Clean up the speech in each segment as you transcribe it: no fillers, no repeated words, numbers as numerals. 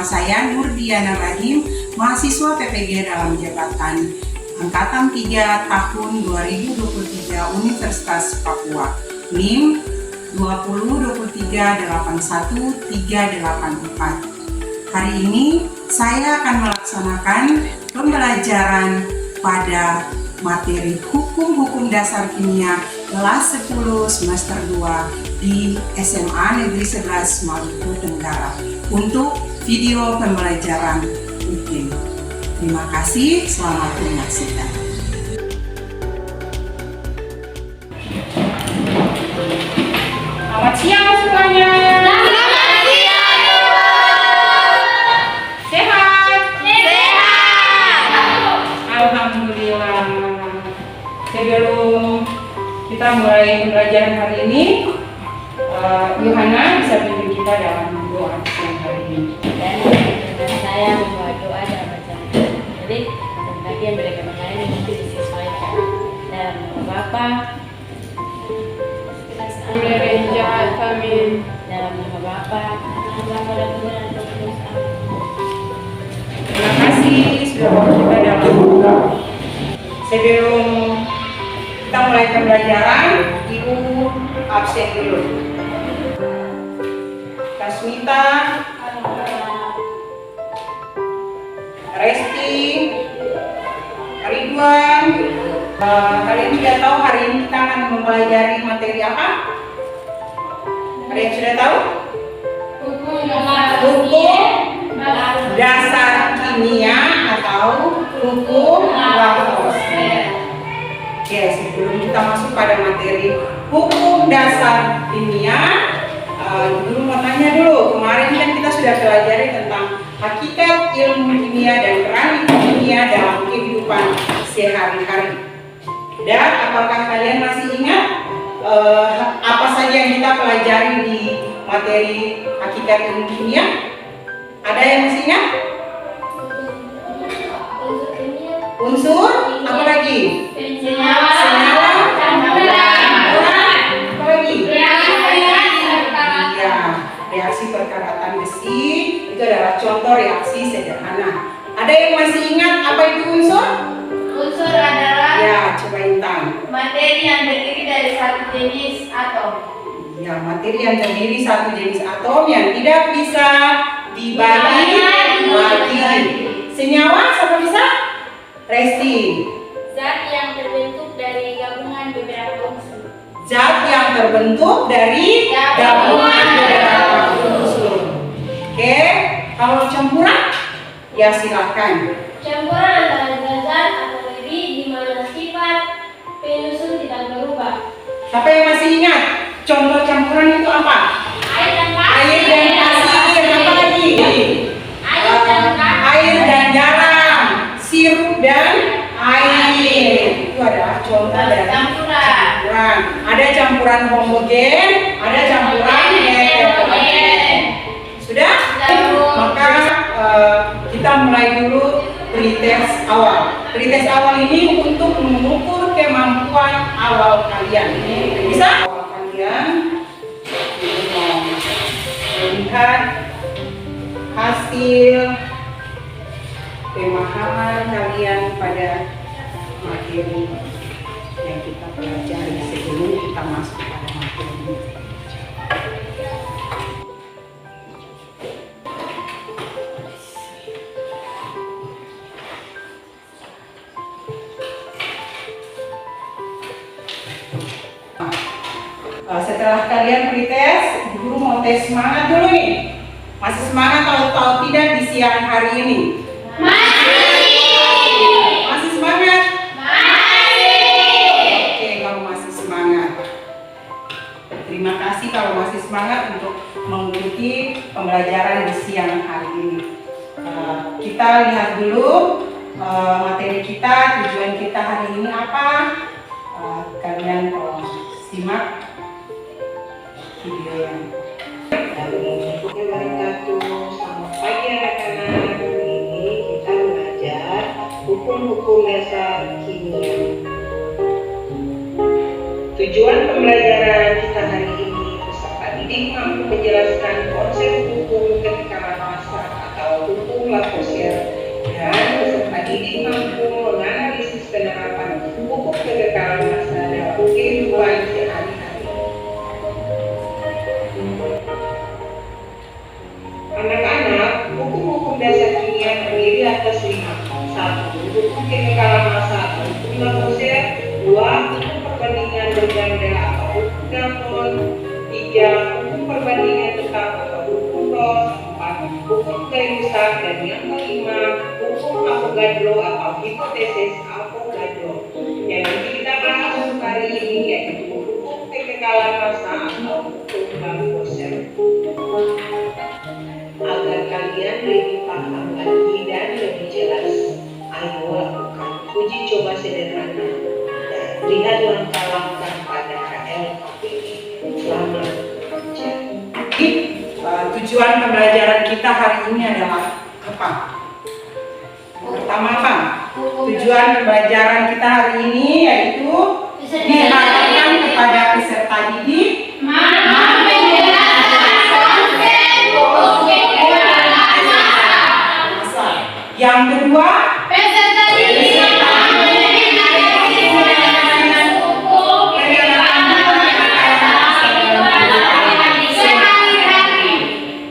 Nama saya Nurdiana Rahim, mahasiswa PPG dalam jabatan Angkatan 3 tahun 2023 Universitas Papua. NIM 202381384. Hari ini saya akan melaksanakan pembelajaran pada materi Hukum Dasar Kimia kelas 10 semester 2 di SMA Negeri 11 Maluku Tenggara untuk video pembelajaran UKIM. Terima kasih, selamat menyaksikan. Selamat siang semuanya. Selamat siang. Sehat? Sehat. Alhamdulillah. Sebelum kita mulai pembelajaran hari ini, Yohana bisa pimpin kita dalam doa siang hari ini. Dan saya membawa doa dalam bacaan. Jadi bagi yang mereka mengenai ini mungkin disesuaikan dalam nama Bapa, Dari jahat kami. dalam nama Bapa, Bapa dan Putra dan Roh Kudus. Amin. Terima kasih sudah bawa kita dalam doa. Sebelum kita mulai pembelajaran, Ibu absen dulu. Kasmita, Resti, Ridwan. Kalian sudah tahu hari ini kita akan mempelajari materi apa? Kalian sudah tahu? Hukum dasar kimia atau hukum laboratorium. Oke, sebelum kita masuk pada materi hukum dasar kimia, dulu mau tanya dulu. Kemarin kan kita sudah pelajari tentang hakikat ilmu kimia dan peran kimia dalam kehidupan sehari-hari. Dan apakah kalian masih ingat apa saja yang kita pelajari di materi hakikat ilmu kimia? Ada yang masih ingat? Unsur, apa lagi? Senyawa, campuran, apa lagi? Ya, reaksi perkaratan besi itu adalah contoh reaksi sederhana. Ada yang masih ingat apa itu unsur? Unsur adalah Ya, coba Intan. materi yang terdiri dari satu jenis atom. Ya, materi yang terdiri satu jenis atom yang tidak bisa dibagi lagi. Senyawa, siapa bisa? Resti. Zat yang terbentuk dari gabungan beberapa unsur. Zat yang terbentuk dari gabungan beberapa unsur. Oke, kalau campuran, ya silakan. Campuran adalah zat atau materi di mana sifat penyusun tidak berubah. Siapa yang masih ingat? Contoh campuran itu apa? Air dan pasir. Air dan pasir, apa lagi? Air dan pasir. Air dan garam, sirup dan air. Itu adalah contoh dari campuran. Ada campuran homogen, ada campuran heterogen. Sudah? Maka kita mulai dulu pretest awal. Pretest awal ini untuk mengukur kemampuan awal kalian. Bisa? Awal kalian melihat hasil pemahaman kalian pada materi yang kita pelajari sebelum kita masuk pada materi ini. Setelah kalian pretest, guru mau tes semangat dulu nih. Masih semangat atau tidak di siang hari ini? Masih semangat? Oke, kalau masih semangat. Terima kasih kalau masih semangat untuk mengikuti pembelajaran di siang hari ini. Kita lihat dulu materi kita, tujuan kita hari ini apa. Kalian tolong simak video yang Selamat pagi anak-anak. Ini kita belajar hukum dasar kimia. Tujuan pembelajaran kita hari ini, peserta didik mampu menjelaskan konsep hukum ketika masa atau Lavoisier, dan peserta didik mampu menganalisis penerapan hukum kekekalan massa dalam kehidupan sehari-hari. Anak-anak, hukum-hukum dasar kimia terdiri atas 5. 1. Hukum kekekalan massa atau hukum Lavoisier. 2. Hukum perbandingan berganda atau hukum Dalton. 3. Hukum perbandingan tetap atau hukum Ross. 4. Hukum Gay-Lussac. Dan yang kelima, hukum Avogadro atau hipotesis Avogadro. Yang nanti kita bahas untuk hari ini yaitu hukum kekekalan massa atau hukum Lavoisier. Agar kalian lebih paham lagi dan lebih jelas, ayo lakukan uji coba sederhana dan lihat langkah-langkah pada LKPD. Selamat bekerja. Tujuan pembelajaran kita hari ini adalah apa? Pertama apa? Tujuan pembelajaran kita hari ini yaitu diharapkan kepada peserta didik yang kedua, Peserta didik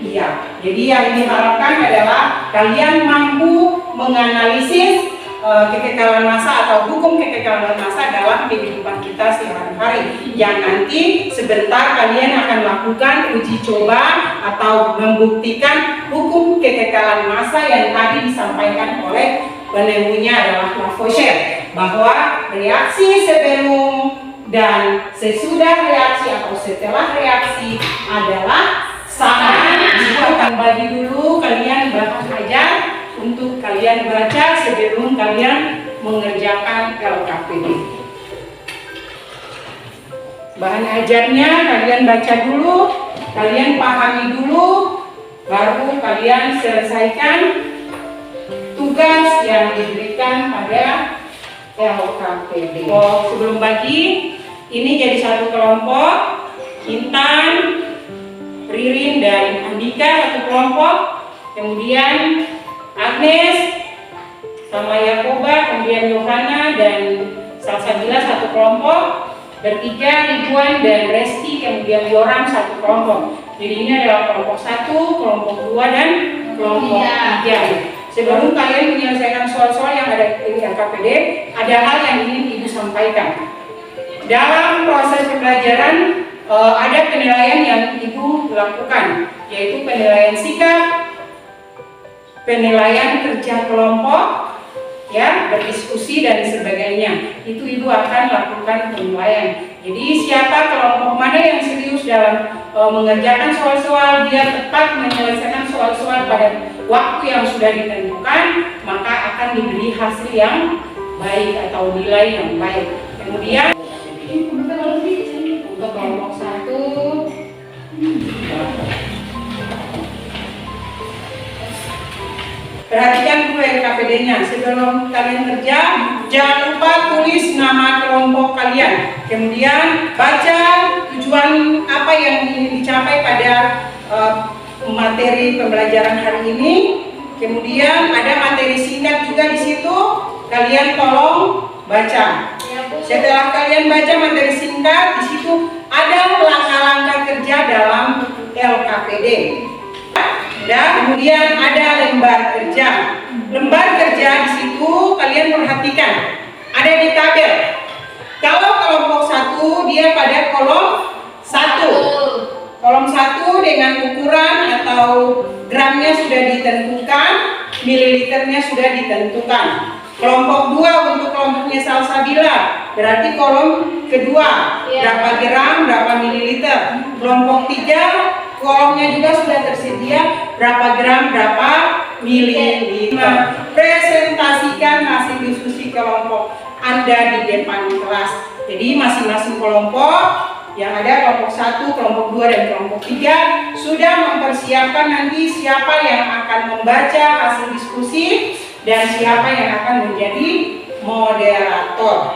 iya. Jadi yang diharapkan adalah kalian mampu menganalisis kekekalan massa atau hukum kekekalan massa dalam kehidupan kita sehari-hari. Yang nanti sebentar kalian akan lakukan uji coba atau membuktikan hukum kekekalan massa yang tadi disampaikan oleh penemunya adalah Lavoisier, bahwa reaksi sebelum dan sesudah reaksi atau setelah reaksi adalah sama. Aku akan bagi dulu kalian bahan ajar untuk kalian baca sebelum kalian mengerjakan LKPD. Bahan ajarnya kalian baca dulu, kalian pahami dulu, baru kalian selesaikan tugas yang diberikan pada LKPD. Sebelum bagi, ini jadi satu kelompok, Intan, Ririn dan Andika satu kelompok, kemudian Agnes sama Yakoba, kemudian Yohana dan Salsabila satu kelompok, bertiga Ridwan dan Resti, kemudian Yoram satu kelompok. Jadi ini adalah kelompok 1, kelompok 2 dan kelompok 3. Sebelum kalian menyelesaikan soal-soal yang ada di LKPD, ada hal yang ingin Ibu sampaikan. Dalam proses pembelajaran ada penilaian yang Ibu lakukan, yaitu penilaian sikap, penilaian kerja kelompok, ya, berdiskusi dan sebagainya. Itu Ibu akan lakukan penilaian. Jadi siapa kelompok mana yang serius dalam mengerjakan soal-soal, dia tepat menyelesaikan soal-soal pada waktu yang sudah ditentukan, maka akan diberi hasil yang baik atau nilai yang baik. Kemudian untuk kelompok 1, perhatikan dulu LKPD-nya. Sebelum kalian kerja, jangan lupa tulis nama kelompok kalian. Kemudian baca tujuan apa yang ingin dicapai pada materi pembelajaran hari ini. Kemudian ada materi singkat juga di situ. Kalian tolong baca. Setelah kalian baca materi singkat, di situ ada langkah-langkah kerja dalam LKPD. Dan kemudian ada lembar kerja. Lembar kerja di situ kalian perhatikan. Ada di tabel. Kalau kelompok 1 dia pada kolom 1. Kolom 1 dengan ukuran atau gramnya sudah ditentukan, mililiternya sudah ditentukan. Kelompok 2 untuk kelompoknya Salsabila, berarti kolom kedua, berapa gram, berapa mililiter. Kelompok 3 kolomnya juga sudah tersedia, berapa gram, berapa mililiter. Presentasikan hasil diskusi kelompok Anda di depan kelas. Jadi masing-masing kelompok yang ada kelompok 1, kelompok 2 dan kelompok 3 sudah mempersiapkan nanti siapa yang akan membaca hasil diskusi dan siapa yang akan menjadi moderator.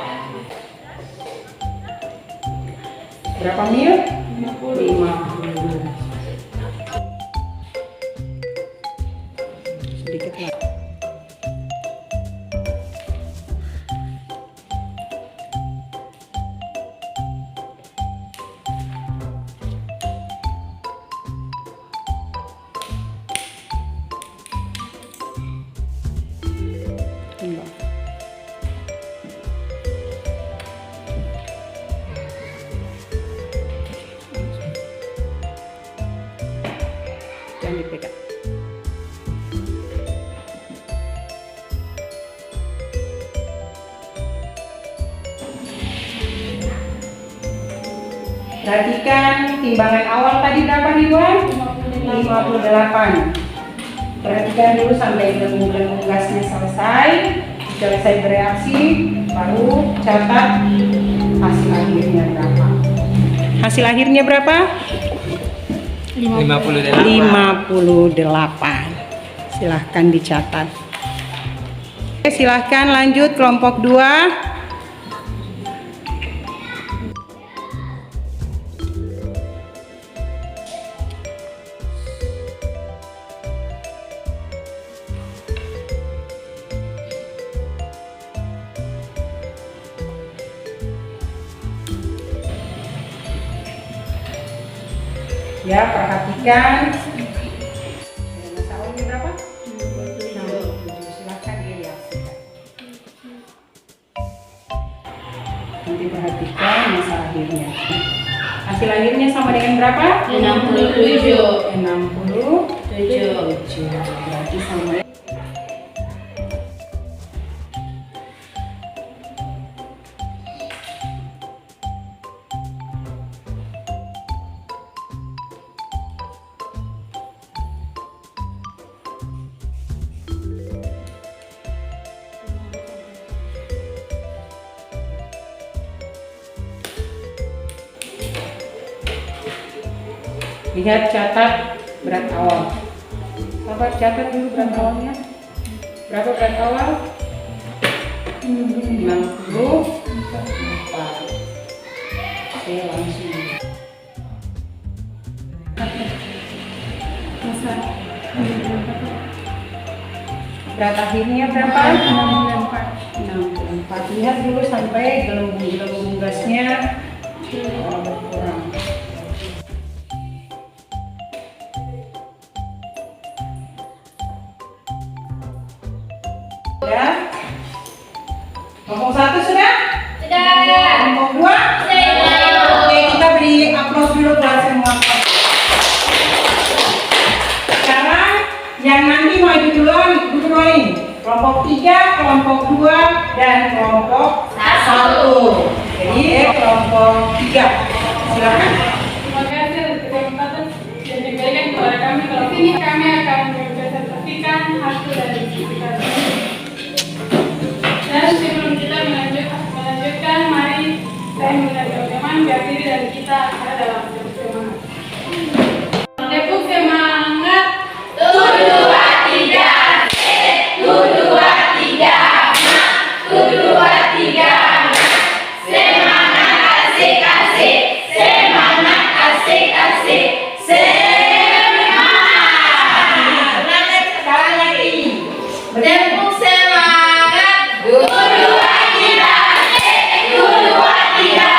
Berapa mil? 50. Sedikit IPK. Perhatikan timbangan awal tadi berapa Ridwan? 58. Perhatikan dulu sampai gelembung-gelembung gasnya selesai bereaksi, baru catat hasil akhirnya berapa. Hasil akhirnya berapa? 58. 58. Silahkan dicatat. Oke, silahkan lanjut kelompok 2. Ya, perhatikan. Masa awalnya berapa? 67. Silahkan direaksikan. Nanti perhatikan masa akhirnya. Hasil akhirnya sama dengan berapa? 67. 67. Berarti sama. Lihat, catat berat awal. Sahabat, catat dulu berat awalnya. Berapa berat awal? 64. Oke, langsung. Berat akhirnya berapa? 64. Lihat dulu sampai gelembung-gelembung gasnya berkurang. Ya. Kelompok 1 sudah? Sudah. Kelompok 2? Sudah. Oke, kita beri aplaus dulu buat semua. Sekarang yang nanti maju duluan, duduk dulu. Kelompok 3, kelompok 2, dan kelompok 1. Jadi kelompok 3. Silakan. Terima kasih atas kesempatan yang diberikan kepada kami. Kalau ini kami akan mempresentasikan hasil dari diskusi kami. Dan sebelum kita melanjutkan, mari saya mengajak teman-teman biar diri dari kita ada dalam semangat. Tepuk semangat. 1, 2, 3. 1, 2, 3. 1, 2, 3. Semangat asik asik. Semangat asik asik. Semangat. Sekali lagi. Tepuk semangat. 1, 2, 3. 1, 2, 3.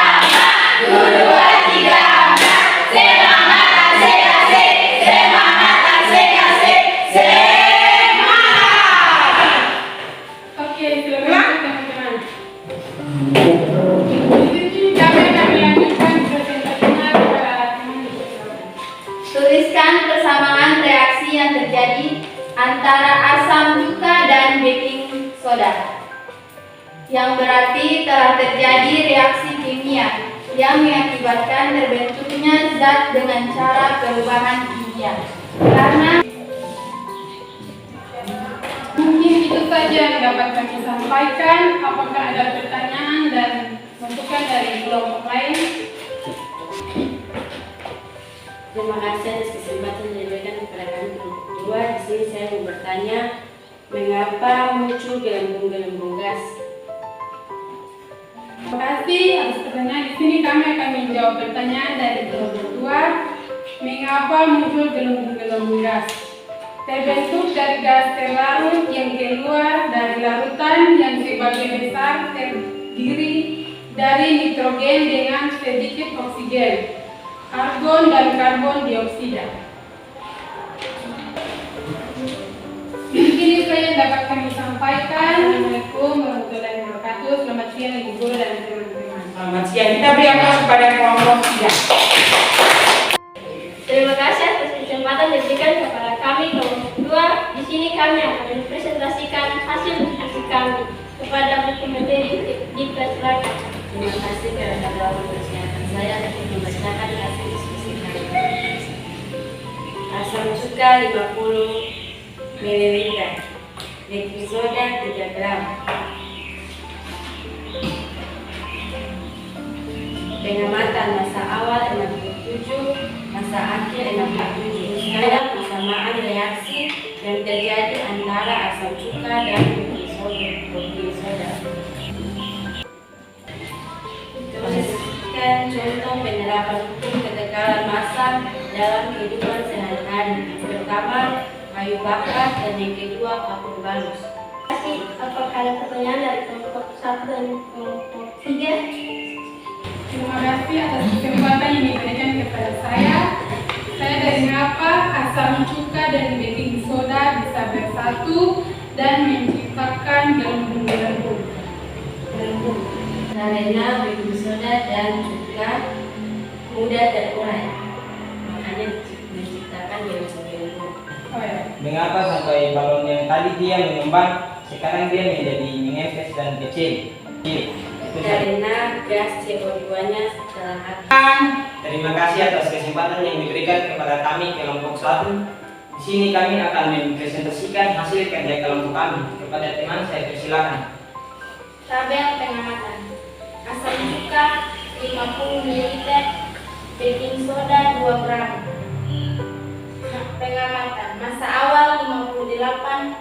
1, 2, 3. Semangat asik asik. Semangat asik asik. Semangat. Oke, silakan teman-teman. Di sini kami akan melanjutkan presentasinya kepada teman-teman. Tuliskan persamaan reaksi yang terjadi antara asam cuka dan baking soda, yang berarti telah terjadi reaksi kimia yang mengakibatkan terbentuknya zat dengan cara perubahan kimia. Karena Mungkin itu saja yang dapat kami sampaikan. Apakah ada pertanyaan dan masukan dari kelompok lain? Terima kasih atas kesempatan yang diberikan kepada kami kelompok 2. Di sini saya mau bertanya, mengapa muncul gelembung-gelembung gas? Terima kasih atas pertanyaan. Di sini kami akan menjawab pertanyaan dari kelompok 2. Mengapa muncul gelembung-gelembung gas? Terbentuk dari gas terlarut yang keluar dari larutan yang sebagian besar terdiri dari nitrogen dengan sedikit oksigen, argon dan karbon dioksida. Mungkin itu saja yang dapat kami sampaikan. Assalamualaikum warahmatullahi wabarakatuh. Selamat siang Ibu Guru dan teman-teman. Selamat siang. Kita beri aplaus kepada kelompok 3. terima kasih atas kesempatan yang diberikan kepada kami. kami kelompok 2. Di sini kami akan mempresentasikan hasil diskusi kami kepada buku materi dipersilakan. Terima kasih kerana telah mempersiapkan saya untuk membacakan hasil diskusi kami. Asam cuka 50 ml, baking soda 3 gram, pengamatan masa awal 67, masa akhir 67. Sekarang persamaan reaksi yang terjadi antara asam cuka dan baking soda. Tuliskan contoh penerapan hukum kekekalan massa dalam kehidupan sehari-hari. Pertama, kayu bakar, dan yang kedua, kapur balus. Terima kasih. Apakah ada pertanyaan dari kelompok 1 dan kelompok 3? Terima kasih atas kesempatan yang diberikan kepada saya. Saya dari mengapa asam cuka dan baking soda bisa bersatu dan menciptakan gelembung-gelembung. Karena baking soda dan cuka mudah terurai, makanya menciptakan gelembung-gelembung. Oh ya. Mengapa sampai balon yang tadi dia mengembang, sekarang dia menjadi mengepes dan kecil? Itu saja. Karena gas CO2-nya setelah habis. Terima kasih atas kesempatan yang diberikan kepada kami kelompok 1. Di sini kami akan mempresentasikan hasil kerja kelompok kami. Kepada teman saya persilakan. Tabel pengamatan. Asam cuka 50 ml, baking soda 2 gram. Pengamatan. Masa awal 58,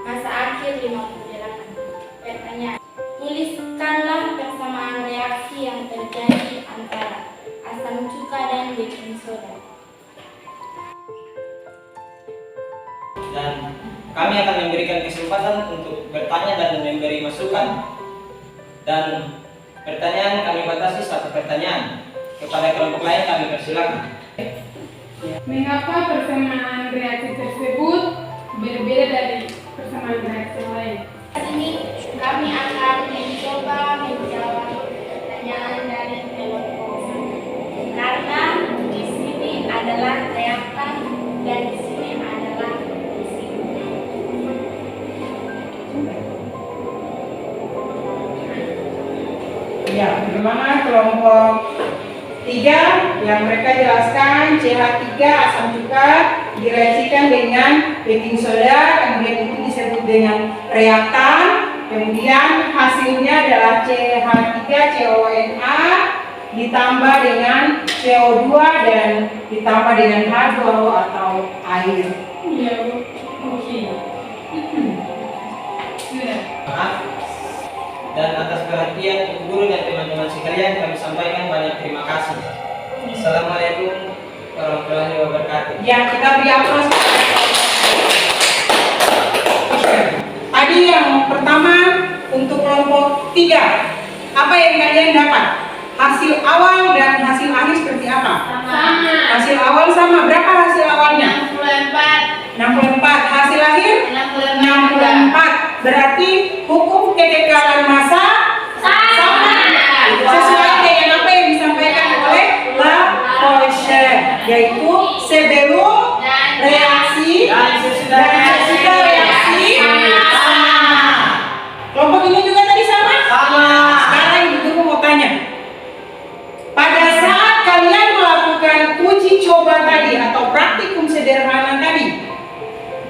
masa akhir 58. Pertanyaan. Tuliskanlah persamaan reaksi yang terjadi antara asam cuka dan baking soda. Dan kami akan memberikan kesempatan untuk bertanya dan memberi masukan. Dan pertanyaan kami batasi 1 pertanyaan. Kepada kelompok lain kami persilakan. Mengapa persamaan reaksi tersebut berbeda dari persamaan reaksi lain? Ini kami akan mencoba menjawab pertanyaan dari kelompok 1. Karena di sini adalah reaktan dan di sini adalah isi. Ya, bagaimana kelompok 3 yang mereka jelaskan CH3 asam cuka direaksikan dengan baking soda, kemudian itu disebut dengan reaktan, kemudian hasilnya adalah CH3 CONA ditambah dengan CO2 dan ditambah dengan H2O atau air. Ya, oke. Sudah. Maaf. Dan atas perhatian Ibu Guru dan teman-teman sekalian kami sampaikan banyak terima kasih. Assalamualaikum warahmatullahi wabarakatuh. Ya, kita beri aplaus. Tadi yang pertama untuk kelompok 3, apa yang kalian dapat? Hasil awal dan hasil akhir seperti apa? Sama. Hasil awal sama, berapa hasil awalnya? 64. 64. Hasil akhir? 64. Berarti hukum kekekalan massa sama. Sesuai dengan apa yang disampaikan oleh Lavoisier, yaitu sebelum reaksi dan sesudah reaksi sama. Kelompok ini juga tadi sama? Sama. Sekarang Ibu Guru mau tanya. Pada saat kalian melakukan uji coba tadi atau praktikum sederhana tadi,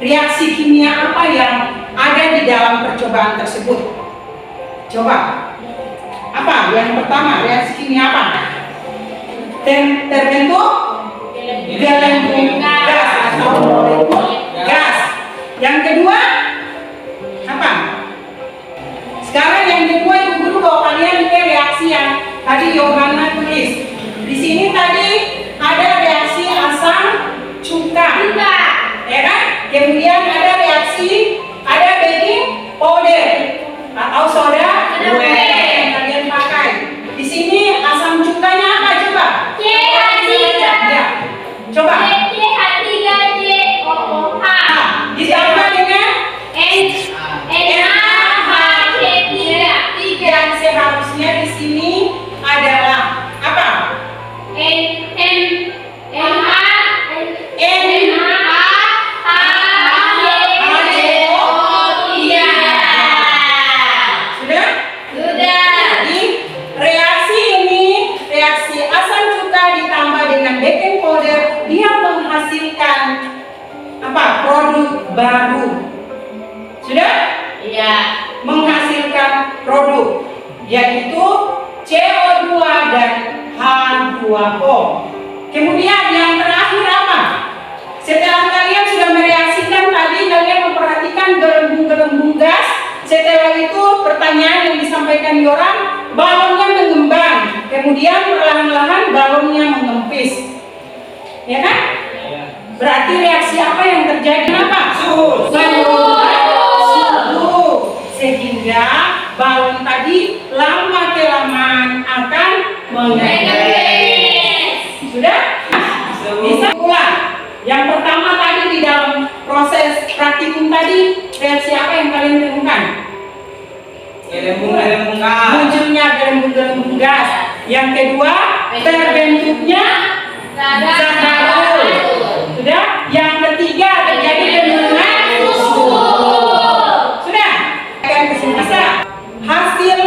reaksi kimia apa yang ada di dalam percobaan tersebut? Coba. Apa? Yang pertama, reaksi kimia apa? Terbentuk gelembung gas atau molekul gas. Yang kedua, apa? Sekarang yang kedua Ibu Guru bawa kalian ke reaksi yang tadi Yohana tulis. Di sini tadi ada reaksi asam cuka. Ya kan? Kemudian ada reaksi, ada baking powder atau soda yang kalian pakai. Di sini asam cukanya apa coba? Ya. Coba. Ditambah dengan yang seharusnya di sini adalah apa? NH baru. Sudah? Iya. Menghasilkan produk, yaitu CO2 dan H2O. Kemudian yang terakhir apa? Setelah kalian sudah mereaksikan tadi, kalian memperhatikan gelembung-gelembung gas. Setelah itu pertanyaan yang disampaikan orang, balonnya mengembang, kemudian perlahan-lahan balonnya mengempis. Ya kan? Berarti reaksi apa yang terjadi? Apa? Suhu. Sehingga balon tadi lama kelamaan akan mengempis. Sudah? Bisa ulang. Yang pertama tadi di dalam proses praktikum tadi, reaksi apa yang kalian temukan? Gelembung-gelembung gas. Munculnya gelembung-gelembung gas. Yang kedua, terbentuknya zat baru. Sudah? Yang ketiga, terjadi penurunan suhu. Sudah? Akan kesimpulan. Hasil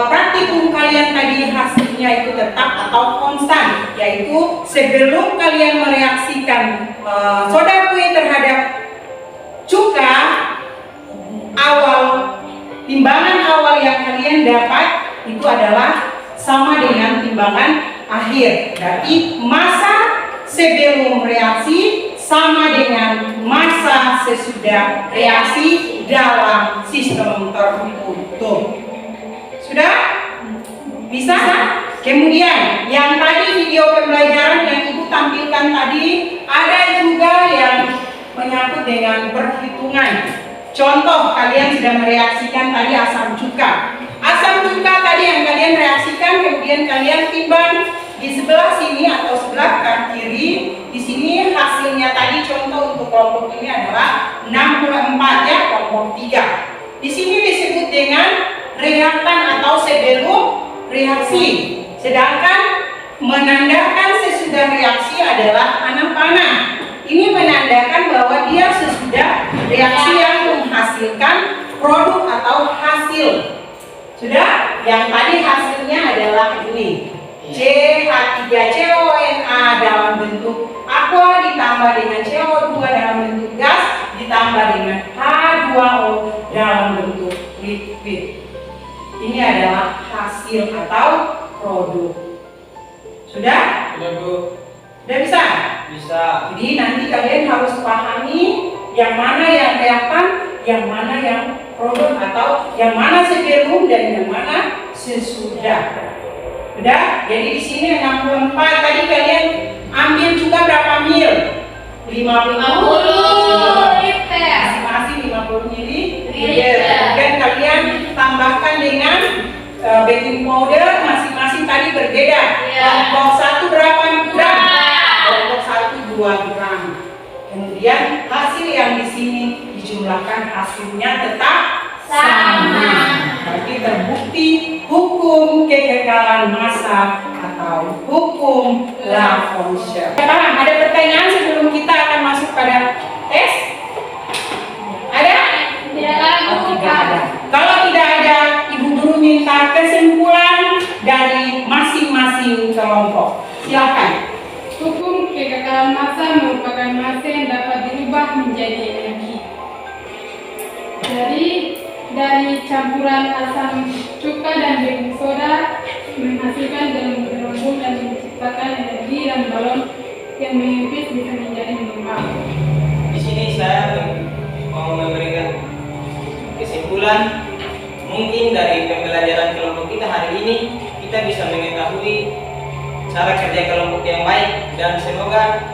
praktikum kalian tadi hasilnya itu tetap atau konstan, yaitu sebelum kalian mereaksikan soda kue terhadap cuka, timbangan awal yang kalian dapat itu adalah sama dengan timbangan akhir. Berarti massa sebelum reaksi sama dengan massa sesudah reaksi dalam sistem tertutup. Sudah? Bisa? Kemudian yang tadi video pembelajaran yang Ibu tampilkan tadi, ada juga yang menyangkut dengan perhitungan. Contoh, kalian sudah mereaksikan tadi asam cuka. Asam cuka tadi yang kalian reaksikan, kemudian kalian timbang di sebelah sini atau sebelah kiri. Di sini hasilnya tadi contoh untuk kelompok ini adalah 64 ya, kelompok 3. Di sini disebut dengan reaktan atau sebelum reaksi. Sedangkan menandakan sesudah reaksi adalah anak panah. Ini menandakan bahwa dia sesudah reaksi yang menghasilkan produk atau hasil. Sudah? Yang tadi hasilnya adalah ini. CH3CONA dalam bentuk aqua ditambah dengan CO2 dalam bentuk gas ditambah dengan H2O dalam bentuk liquid. Ini adalah hasil atau produk. Sudah? Sudah, Bu. Sudah bisa? Bisa. Jadi nanti kalian harus pahami yang mana yang reaktan, yang mana yang produk atau yang mana sebelum dan yang mana sesudah. Sudah? Jadi di sini 64 tadi kalian ambil juga berapa mil? 50 liter. Masing-masing 50 ml. Kemudian kalian tambahkan dengan baking powder, masing-masing tadi berbeda. Kelompok 1 berapa gram? Kelompok 1 2 gram. Kemudian hasil yang di sini dijumlahkan, hasilnya tetap sama. Berarti terbukti hukum kekekalan massa atau hukum Lavoisier. Paham? Ada pertanyaan sebelum kita akan masuk pada tes? Ada? Oh, tidak ada. Kalau tidak ada, Ibu Guru minta kesimpulan dari masing-masing kelompok. Silakan. Hukum kekekalan massa merupakan massa yang dapat dirubah menjadi energi. Dari campuran asam cuka dan baking soda menghasilkan gelembung dan menciptakan energi, dan balon yang mengempis bisa menjadi mengembang. Di sini saya mau memberikan kesimpulan. Mungkin dari pembelajaran kelompok kita hari ini kita bisa mengetahui cara kerja kelompok yang baik, dan semoga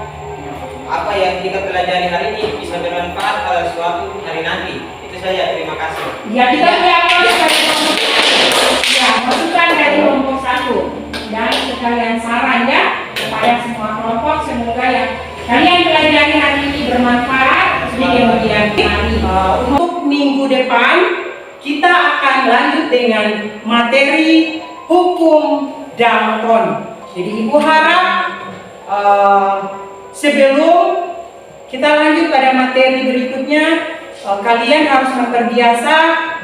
apa yang kita pelajari hari ini bisa bermanfaat pada suatu hari nanti. Itu saja, terima kasih. Ya, kita lihat dari kelompok 1. Ya, masukan dari kelompok 1. Dan sekalian saran ya kepada semua kelompok, semoga yang kalian pelajari hari ini bermanfaat di kemudian hari. Untuk minggu depan kita akan lanjut dengan materi hukum Dalton. Jadi Ibu harap sebelum kita lanjut pada materi berikutnya, kalian harus terbiasa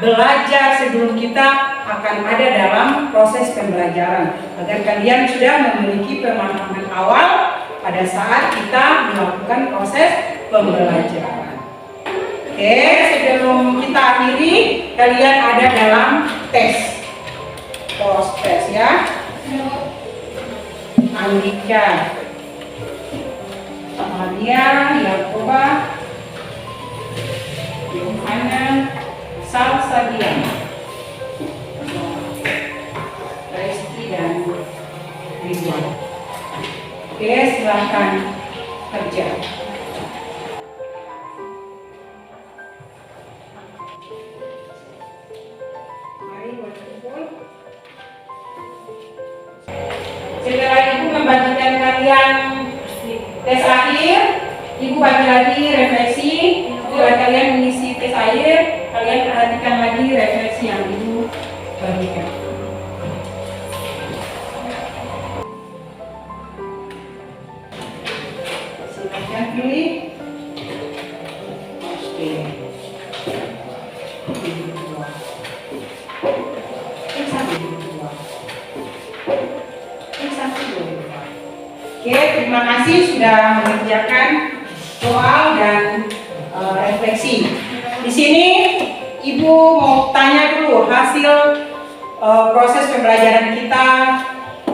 belajar sebelum kita akan ada dalam proses pembelajaran, agar kalian sudah memiliki pemahaman awal pada saat kita melakukan proses pembelajaran. Oke, sebelum kita akhiri, kalian ada dalam tes. Post tes ya. Andika, Amalia, Yakoba, Yohana, Salsadian, Resti dan Ridwan. Oke, silahkan kerja. Mari berkumpul. Setelah Ibu membagikan kalian tes akhir, Ibu bagi lagi refleksi. Setelah kalian mengisi tes akhir, kalian perhatikan lagi refleksi yang Ibu bagikan. Silakan pilih. Oke. Oke, terima kasih sudah mengerjakan soal dan refleksi. Di sini Ibu mau tanya dulu hasil proses pembelajaran kita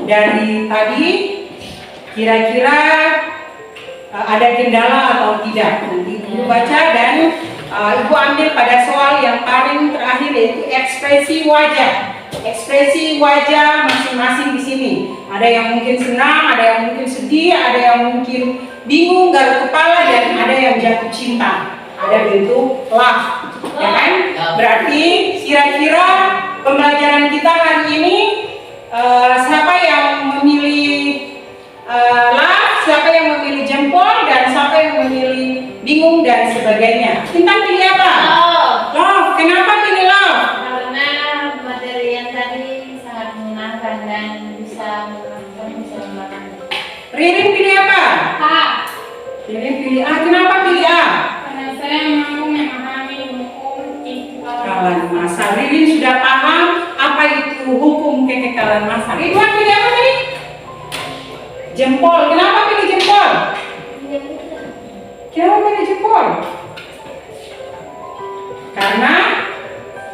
dari tadi. Kira-kira ada kendala atau tidak? Nanti Ibu baca dan Ibu ambil pada soal yang paling terakhir, yaitu ekspresi wajah. Ekspresi wajah masing-masing di sini. Ada yang mungkin senang, ada yang mungkin sedih, ada yang mungkin bingung, garuk kepala, dan ada yang jatuh cinta. Ada bentuk love, ya kan? Berarti kira-kira pembelajaran kita hari ini siapa yang memilih love, siapa yang memilih jempol, dan siapa yang memilih bingung dan sebagainya. Bintang pilih apa? Love. Kenapa pilih love? Karena materi yang tadi sangat menyenangkan dan bisa memakan. Ririn pilih apa? A. Ririn pilih A. Kenapa pilih A? Karena saya mau memahami hukum Kekekalan massa. Ririn sudah paham apa itu hukum kekekalan massa. Ridwan pilih apa tadi? Jempol. Kenapa pilih jempol? Kenapa pilih jempol? Karena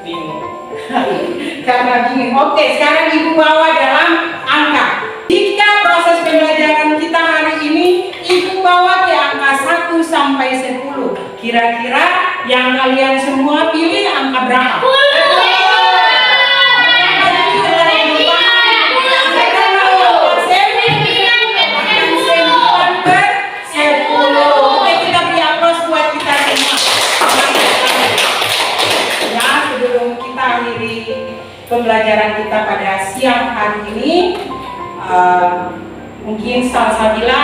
Bingung. karena bingung. Oke, sekarang Ibu bawa dalam angka. Jika proses pembelajaran kita hari ini Ibu bawa ke angka 1 sampai 10, kira-kira yang kalian semua pilih angka berapa? Oke, kita beri aplaus buat kita semua. Ya, sebelum kita akhiri pembelajaran kita pada siang hari ini, mungkin Salsabila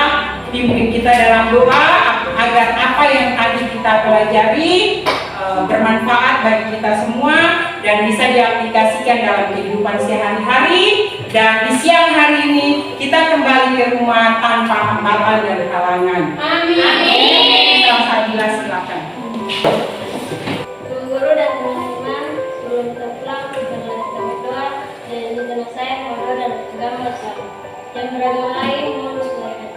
pimpin kita dalam doa agar apa yang tadi kita pelajari bermanfaat bagi kita semua dan bisa diaplikasikan dalam kehidupan sehari-hari, dan di siang hari ini kita kembali ke rumah tanpa hambatan dan halangan. Amin. Salsabila silakan. Guru dan teman-teman, sebelum kita pulang, jangan kita berdoa dan rencana saya berdoa dan agama bersama. Yang beragama lain mengurus mereka.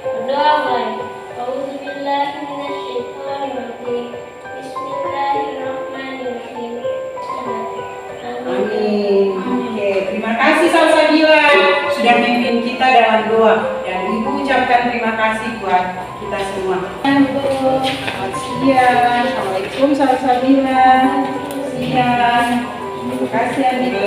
Berdoa mulai. Auzubillahi minasyaitonirrajim. Bismillahirrahmanirrahim. Amin. Oke, terima kasih Salsabila sudah memimpin kita dalam doa, dan Ibu ucapkan terima kasih buat kita semua. Selamat siang. Assalamualaikum Salsabila. Siang. Terima kasih Andika.